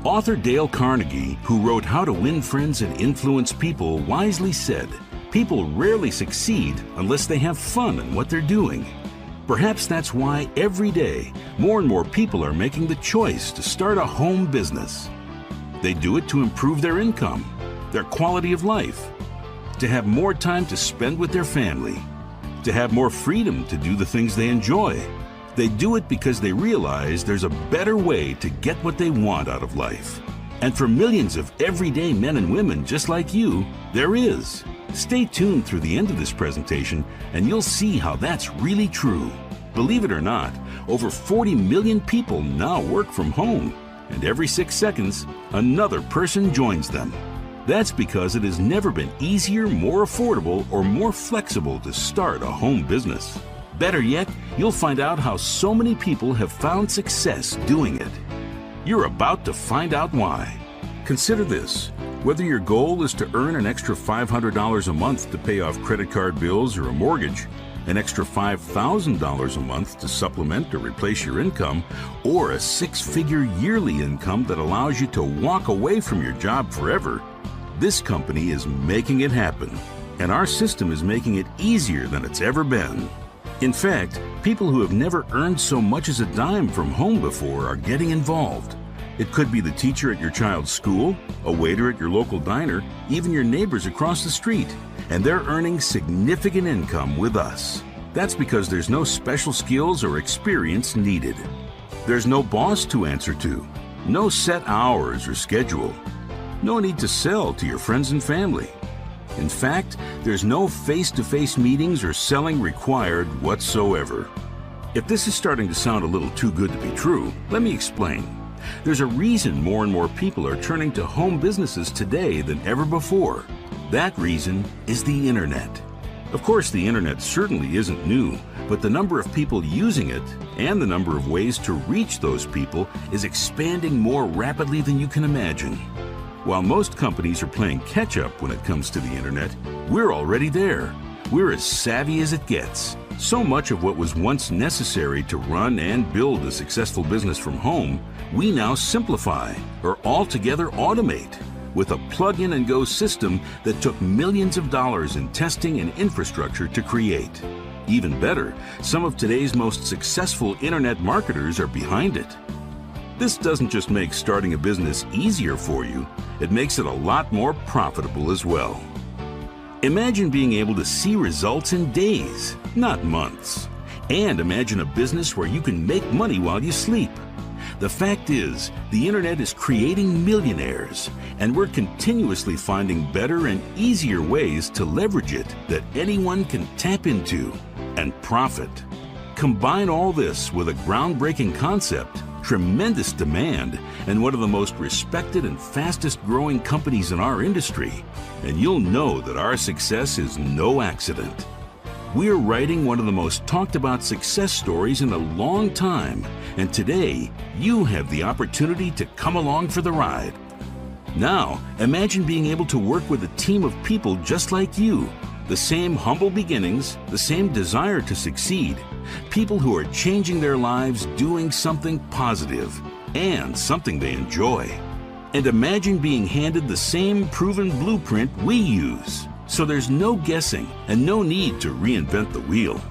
Author Dale Carnegie, who wrote How to Win Friends and Influence People, wisely said, "People rarely succeed unless they have fun in what they're doing." Perhaps that's why every day more and more people are making the choice to start a home business. They do it to improve their income, their quality of life, to have more time to spend with their family, to have more freedom to do the things they enjoy. They do it because they realize there's a better way to get what they want out of life. And for millions of everyday men and women just like you, there is. Stay tuned through the end of this presentation and you'll see how that's really true. Believe it or not, over 40 million people now work from home, and every 6 seconds, another person joins them. That's because it has never been easier, more affordable, or more flexible to start a home business. Better yet, you'll find out how so many people have found success doing it. You're about to find out why. Consider this. Whether your goal is to earn an extra $500 a month to pay off credit card bills or a mortgage, an extra $5,000 a month to supplement or replace your income, or a 6-figure yearly income that allows you to walk away from your job forever, this company is making it happen. And our system is making it easier than it's ever been. In fact, people who have never earned so much as a dime from home before are getting involved. It could be the teacher at your child's school, a waiter at your local diner, even your neighbors across the street, and they're earning significant income with us. That's because there's no special skills or experience needed. There's no boss to answer to, no set hours or schedule, no need to sell to your friends and family. In fact, there's no face-to-face meetings or selling required whatsoever. If this is starting to sound a little too good to be true, let me explain. There's a reason more and more people are turning to home businesses today than ever before. That reason is the internet. Of course, the internet certainly isn't new, but the number of people using it and the number of ways to reach those people is expanding more rapidly than you can imagine. While most companies are playing catch-up when it comes to the internet, we're already there. We're as savvy as it gets. So much of what was once necessary to run and build a successful business from home, we now simplify or altogether automate with a plug-in-and-go system that took millions of dollars in testing and infrastructure to create. Even better, some of today's most successful internet marketers are behind it. This doesn't just make starting a business easier for you, it makes it a lot more profitable as well. Imagine being able to see results in days, not months. And imagine a business where you can make money while you sleep. The fact is, the internet is creating millionaires, and we're continuously finding better and easier ways to leverage it that anyone can tap into and profit. Combine all this with a groundbreaking concept, tremendous demand, and one of the most respected and fastest growing companies in our industry, and you'll know that our success is no accident. We're writing one of the most talked about success stories in a long time, and today you have the opportunity to come along for the ride. Now, imagine being able to work with a team of people just like you, the same humble beginnings, the same desire to succeed, people who are changing their lives doing something positive and something they enjoy. And imagine being handed the same proven blueprint we use, so there's no guessing and no need to reinvent the wheel.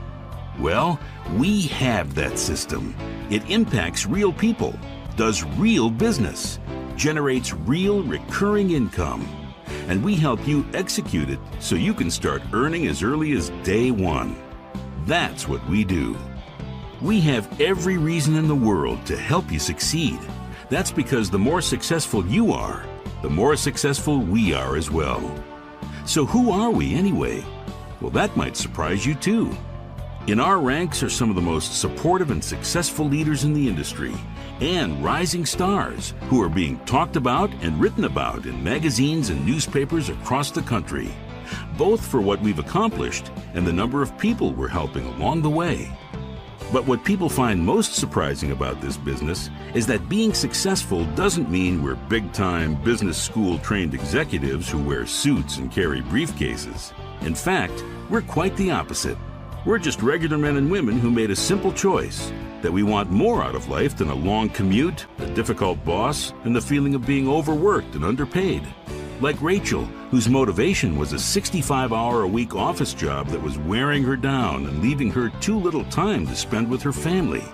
Well, we have that system. It impacts real people, does real business, generates real recurring income, and we help you execute it so you can start earning as early as day one. That's what we do. We have every reason in the world to help you succeed. That's because the more successful you are, the more successful we are as well. So who are we anyway? Well, that might surprise you too. In our ranks are some of the most supportive and successful leaders in the industry and rising stars who are being talked about and written about in magazines and newspapers across the country, both for what we've accomplished and the number of people we're helping along the way. But what people find most surprising about this business is that being successful doesn't mean we're big-time business school-trained executives who wear suits and carry briefcases. In fact, we're quite the opposite. We're just regular men and women who made a simple choice: that we want more out of life than a long commute, a difficult boss, and the feeling of being overworked and underpaid. Like Rachel, whose motivation was a 65-hour-a-week office job that was wearing her down and leaving her too little time to spend with her family.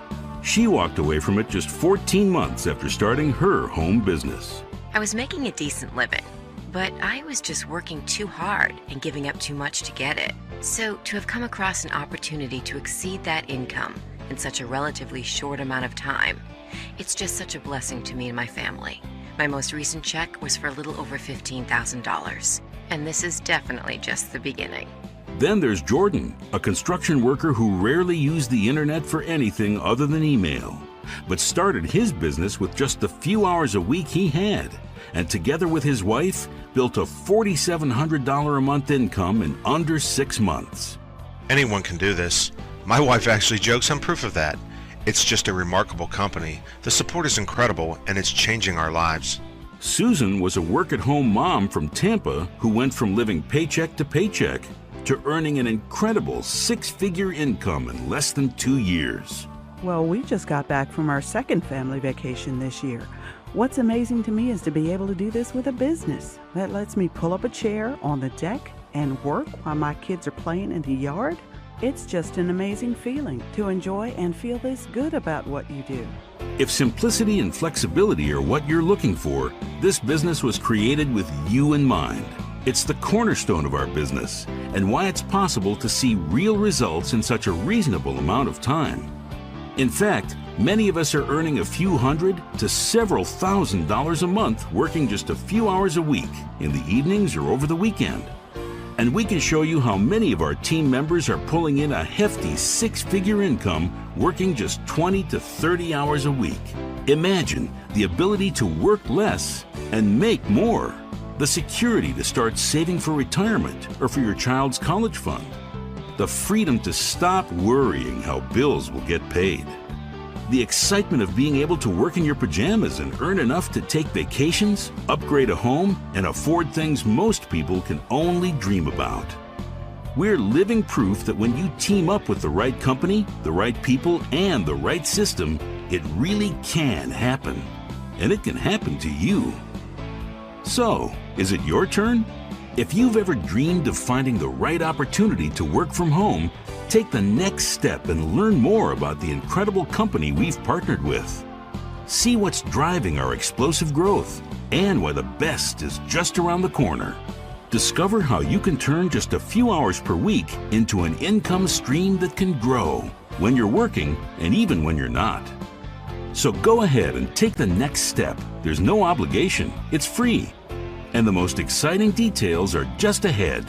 She walked away from it just 14 months after starting her home business. I was making a decent living, but I was just working too hard and giving up too much to get it. So to have come across an opportunity to exceed that income in such a relatively short amount of time, it's just such a blessing to me and my family. My most recent check was for a little over $15,000, and this is definitely just the beginning. Then there's Jordan, a construction worker who rarely used the internet for anything other than email, but started his business with just the few hours a week he had, and together with his wife, built a $4,700 a month income in under 6 months. Anyone can do this. My wife actually jokes I'm proof of that. It's just a remarkable company. The support is incredible, and it's changing our lives. Susan was a work-at-home mom from Tampa who went from living paycheck to paycheck to earning an incredible 6-figure income in less than 2 years. Well, we just got back from our second family vacation this year. What's amazing to me is to be able to do this with a business that lets me pull up a chair on the deck and work while my kids are playing in the yard. It's just an amazing feeling to enjoy and feel this good about what you do. If simplicity and flexibility are what you're looking for, this business was created with you in mind. It's the cornerstone of our business and why it's possible to see real results in such a reasonable amount of time. In fact, many of us are earning a few hundred to several $1,000s a month working just a few hours a week in the evenings or over the weekend. And we can show you how many of our team members are pulling in a hefty 6-figure income working just 20 to 30 hours a week. Imagine the ability to work less and make more. The security to start saving for retirement or for your child's college fund. The freedom to stop worrying how bills will get paid. The excitement of being able to work in your pajamas and earn enough to take vacations, upgrade a home, and afford things most people can only dream about. We're living proof that when you team up with the right company, the right people, and the right system, it really can happen. And it can happen to you. So, is it your turn? If you've ever dreamed of finding the right opportunity to work from home, take the next step and learn more about the incredible company we've partnered with. See what's driving our explosive growth and why the best is just around the corner. Discover how you can turn just a few hours per week into an income stream that can grow when you're working and even when you're not. So go ahead and take the next step. There's no obligation, it's free. And the most exciting details are just ahead.